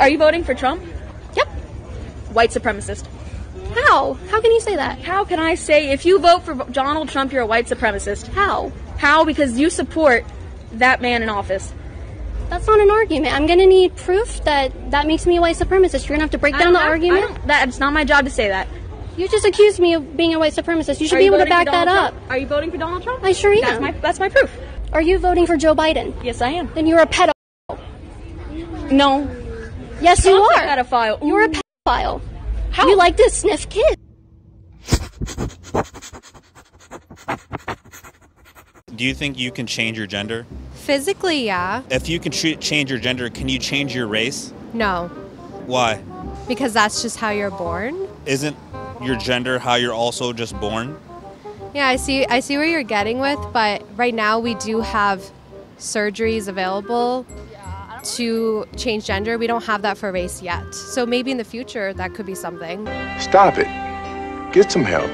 Are you voting for Trump? Yep. White supremacist. How? How can you say that? How can I say if you vote for Donald Trump, you're a white supremacist? How? How? Because you support that man in office. That's not an argument. I'm going to need proof that makes me a white supremacist. You're going to have to break down the argument? That's not my job to say that. You just accused me of being a white supremacist. You should be able to back that up. Are you voting for Donald Trump? I sure am. That's my proof. Are you voting for Joe Biden? Yes, I am. Then you're a pedophile. No. Yes, you are. A pedophile. You're a pedophile. How? You like to sniff kids. Do you think you can change your gender? Physically, yeah. If you can change your gender, can you change your race? No. Why? Because that's just how you're born. Isn't your gender how you're also just born? Yeah, I see where you're getting with, but right now we do have surgeries available to change gender. We don't have that for race yet. So maybe in the future that could be something. Stop it. Get some help.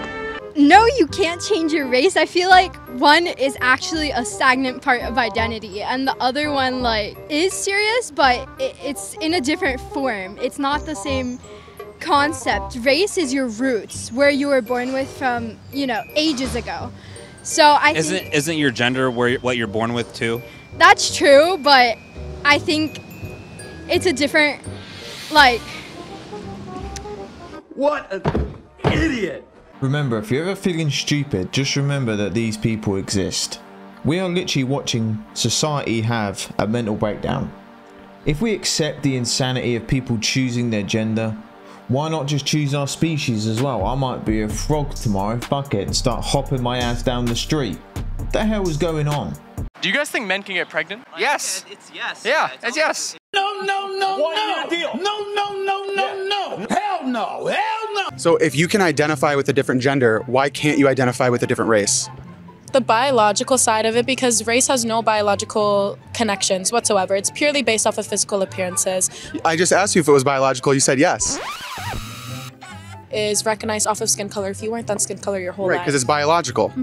No, you can't change your race. I feel like one is actually a stagnant part of identity and the other one is serious, but it's in a different form. It's not the same concept. Race is your roots, where you were born with from, ages ago. So I think isn't your gender what you're born with too? That's true, but I think it's a different What an idiot! Remember, if you're ever feeling stupid, just remember that these people exist. We are literally watching society have a mental breakdown. If we accept the insanity of people choosing their gender, why not just choose our species as well? I might be a frog tomorrow, fuck it, and start hopping my ass down the street. What the hell is going on? Do you guys think men can get pregnant? Yes. It's yes. Yeah, it's yes. No, no, no, no. Deal. No, no, no, no, no. Hell no. Hell no. So if you can identify with a different gender, why can't you identify with a different race? The biological side of it, because race has no biological connections whatsoever. It's purely based off of physical appearances. I just asked you if it was biological. You said yes. Is recognized off of skin color. If you weren't that skin color your whole life. Right, because it's biological.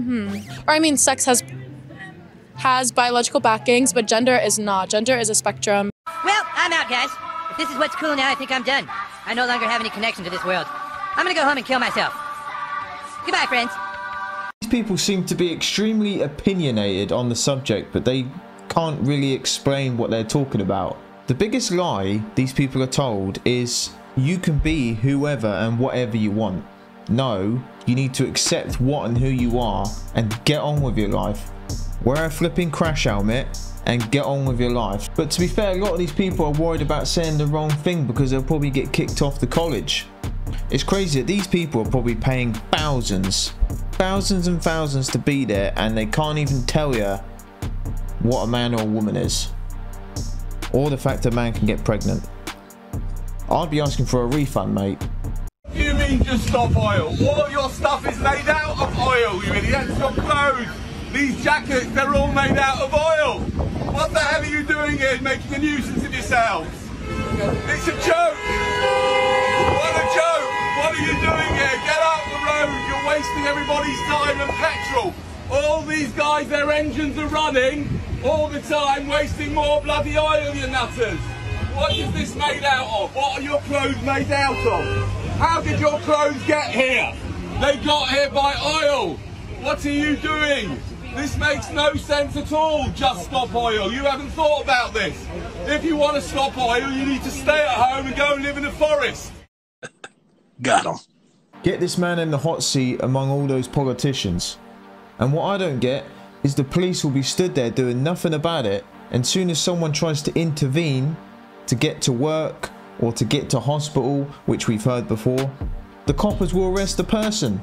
Or I mean, sex has biological backings, but gender is not. Gender is a spectrum. Well, I'm out, guys. If this is what's cool now, I think I'm done. I no longer have any connection to this world. I'm gonna go home and kill myself. Goodbye, friends. These people seem to be extremely opinionated on the subject, but they can't really explain what they're talking about. The biggest lie these people are told is you can be whoever and whatever you want. No, you need to accept what and who you are and get on with your life. Wear a flipping crash helmet and get on with your life. But to be fair, a lot of these people are worried about saying the wrong thing because they'll probably get kicked off the college. It's crazy that these people are probably paying thousands and thousands to be there, and they can't even tell you what a man or a woman is, or the fact a man can get pregnant. I'd be asking for a refund, mate. You mean just stop oil? All of your stuff is made out of oil, you idiots. Your clothes, these jackets, they're all made out of oil. What the hell are you doing here, making a nuisance of yourselves? It's a joke. What a joke. What are you doing here? Get out the road. You're wasting everybody's time and petrol. All these guys, their engines are running all the time, wasting more bloody oil, you nutters. What is this made out of? What are your clothes made out of? How did your clothes get here? They got here by oil. What are you doing? This makes no sense at all. Just stop oil. You haven't thought about this. If you want to stop oil, you need to stay at home and go and live in the forest. Got him. Get this man in the hot seat among all those politicians. And what I don't get is the police will be stood there doing nothing about it, and soon as someone tries to intervene to get to work or to get to hospital, which we've heard before, the coppers will arrest the person.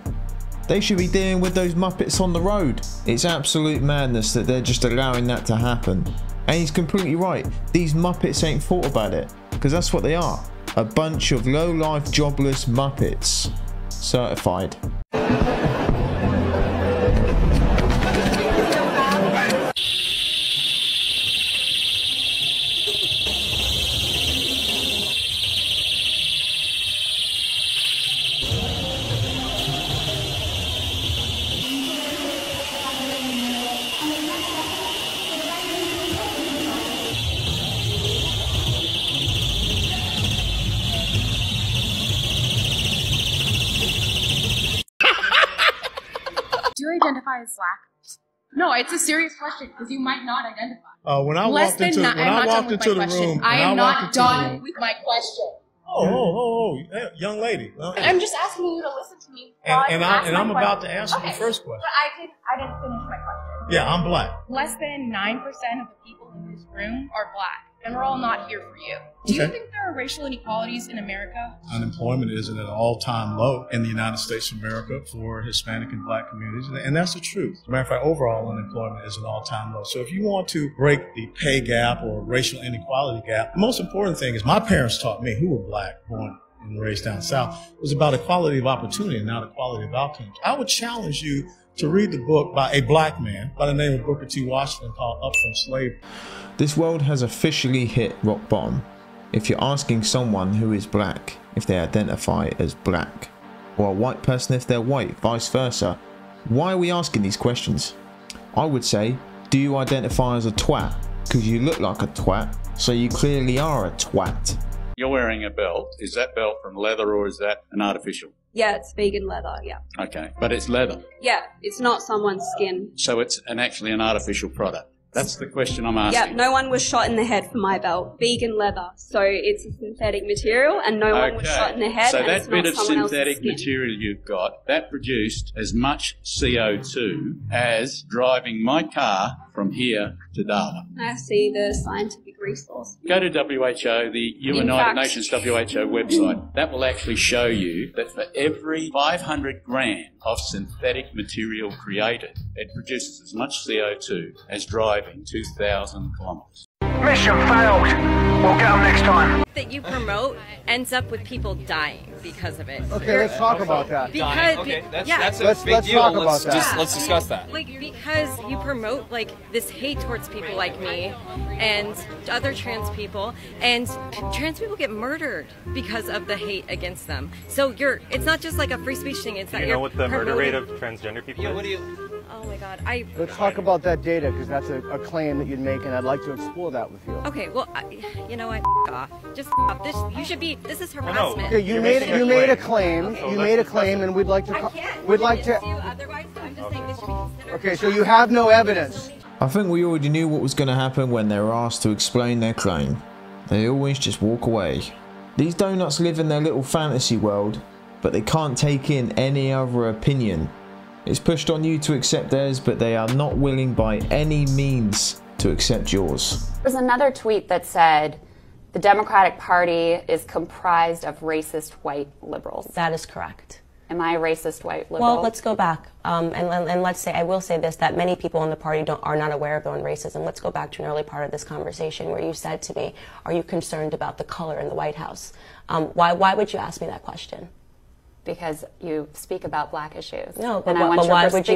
They should be dealing with those muppets on the road. It's absolute madness that they're just allowing that to happen. And he's completely right. These muppets ain't thought about it, because that's what they are. A bunch of low-life, jobless muppets. Certified. identify as black? No, it's a serious question because you might not identify. When I walked into the room, I am not done with my question. Hey, young lady. I'm just asking you to listen to me. And I'm about to answer the first question. But I didn't finish my question. Yeah, I'm black. Less than 9% of the people in this room are black, and we're all not here for you. Do you think there are racial inequalities in America? Unemployment is at an all-time low in the United States of America for Hispanic and black communities, and that's the truth. As a matter of fact, overall unemployment is an all-time low. So if you want to break the pay gap or racial inequality gap, the most important thing is my parents taught me, who were black, born and raised down south, was about equality of opportunity and not equality of outcomes. I would challenge you to read the book by a black man by the name of Booker T. Washington called Up From Slavery. This world has officially hit rock bottom. If you're asking someone who is black if they identify as black, or a white person if they're white, vice versa, why are we asking these questions? I would say, do you identify as a twat? Because you look like a twat, so you clearly are a twat. You're wearing a belt. Is that belt from leather or is that an artificial? Yeah, it's vegan leather, yeah. Okay, but it's leather. Yeah, it's not someone's skin. So it's actually an artificial product. That's the question I'm asking. Yeah, no one was shot in the head for my belt. Vegan leather, so it's a synthetic material, and no one was shot in the head. So and that it's bit not of someone synthetic else's skin. material you've got, that produced as much CO2 as driving my car from here to Darla. I see the scientific resource. Go to WHO, the United Nations WHO website. That will actually show you that for every 500 grams of synthetic material created, it produces as much CO2 as driving 2,000 kilometres. Mission failed. We'll get them next time. That you promote ends up with people dying because of it. Okay, let's talk about that. Because that's a big deal. Talk about that. Let's discuss that. Like, because you promote like this hate towards people like me and other trans people, and trans people get murdered because of the hate against them. So it's not just like a free speech thing. It's that you know what the murder rate of transgender people is? What do you? Oh my God, Let's talk about that data because that's a claim that you'd make, and I'd like to explore that with you. Okay, well, you know what? Off. Just off. This. You should be. This is harassment. Okay, you made a claim. Okay, you made a claim, and we'd like to. Otherwise, I'm just saying this should be considered. Okay, so you have no evidence. I think we already knew what was going to happen when they were asked to explain their claim. They always just walk away. These donuts live in their little fantasy world, but they can't take in any other opinion. It's pushed on you to accept theirs, but they are not willing by any means to accept yours. There's another tweet that said, the Democratic Party is comprised of racist white liberals. That is correct. Am I a racist white liberal? Well, let's go back. And let's say, I will say this, that many people in the party are not aware of their own racism. Let's go back to an early part of this conversation where you said to me, are you concerned about the color in the White House? Why would you ask me that question? Because you speak about black issues. No, but why would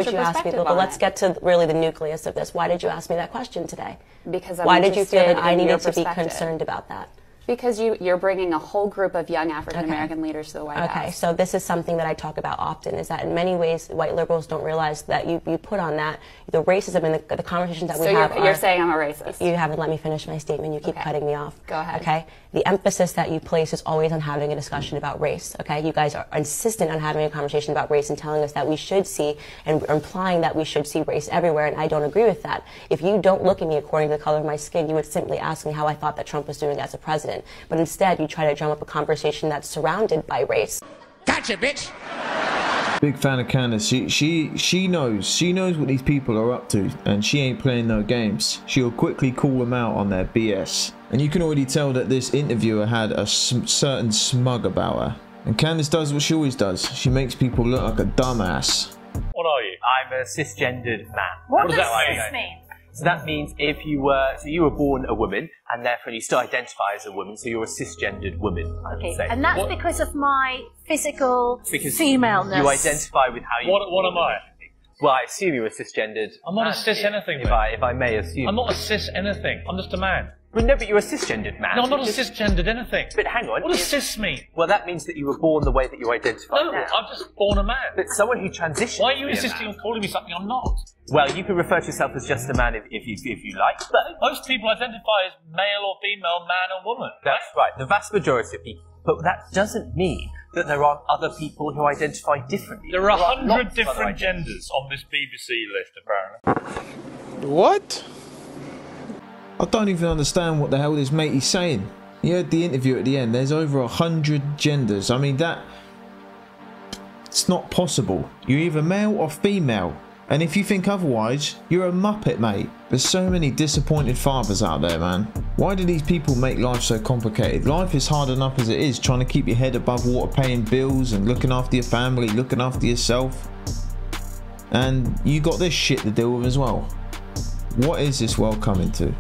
you ask me? But let's get to really the nucleus of this. Why did you ask me that question today? Because I'm why did you feel that I interested in needed to be your perspective. concerned about that? Because you're bringing a whole group of young African American leaders to the White House. Okay, so this is something that I talk about often, is that in many ways white liberals don't realize that you put on that the racism and the conversations that we have. So you're saying I'm a racist? You haven't let me finish my statement. You keep cutting me off. Go ahead. Okay, the emphasis that you place is always on having a discussion about race. Okay, you guys are insistent on having a conversation about race and telling us that we should see and implying that we should see race everywhere, and I don't agree with that. If you don't look at me according to the color of my skin, you would simply ask me how I thought that Trump was doing as a president. But instead, you try to drum up a conversation that's surrounded by race. Gotcha, bitch! Big fan of Candace. She knows what these people are up to, and she ain't playing no games. She'll quickly call them out on their BS. And you can already tell that this interviewer had a certain smug about her. And Candace does what she always does. She makes people look like a dumbass. What are you? I'm a cisgendered man. What does cis mean? So that means if you were born a woman, and therefore you still identify as a woman, so you're a cisgendered woman, I would say. And that's because of my physical femaleness. You identify with how you... What am I? Well, I assume you're a cisgendered... I'm not a cis anything, if I may assume. I'm not a cis anything. I'm just a man. Well, no, but you're a cisgendered man. No, I'm not a cisgendered anything. But hang on. What does cis mean? Well, that means that you were born the way that you identify No, now. I'm just born a man. But someone who transitions. Why are you insisting on calling me something I'm not? Well, you can refer to yourself as just a man if you like. But most people identify as male or female, man or woman. That's right. The vast majority of people. But that doesn't mean that there aren't other people who identify differently. There are 100 different genders on this BBC list, apparently. What? I don't even understand what the hell this mate is saying. You heard the interview at the end. There's over 100 genders. I mean, it's not possible. You're either male or female. And if you think otherwise, you're a muppet, mate. There's so many disappointed fathers out there, man. Why do these people make life so complicated? Life is hard enough as it is, trying to keep your head above water, paying bills and looking after your family, looking after yourself. And you got this shit to deal with as well. What is this world coming to?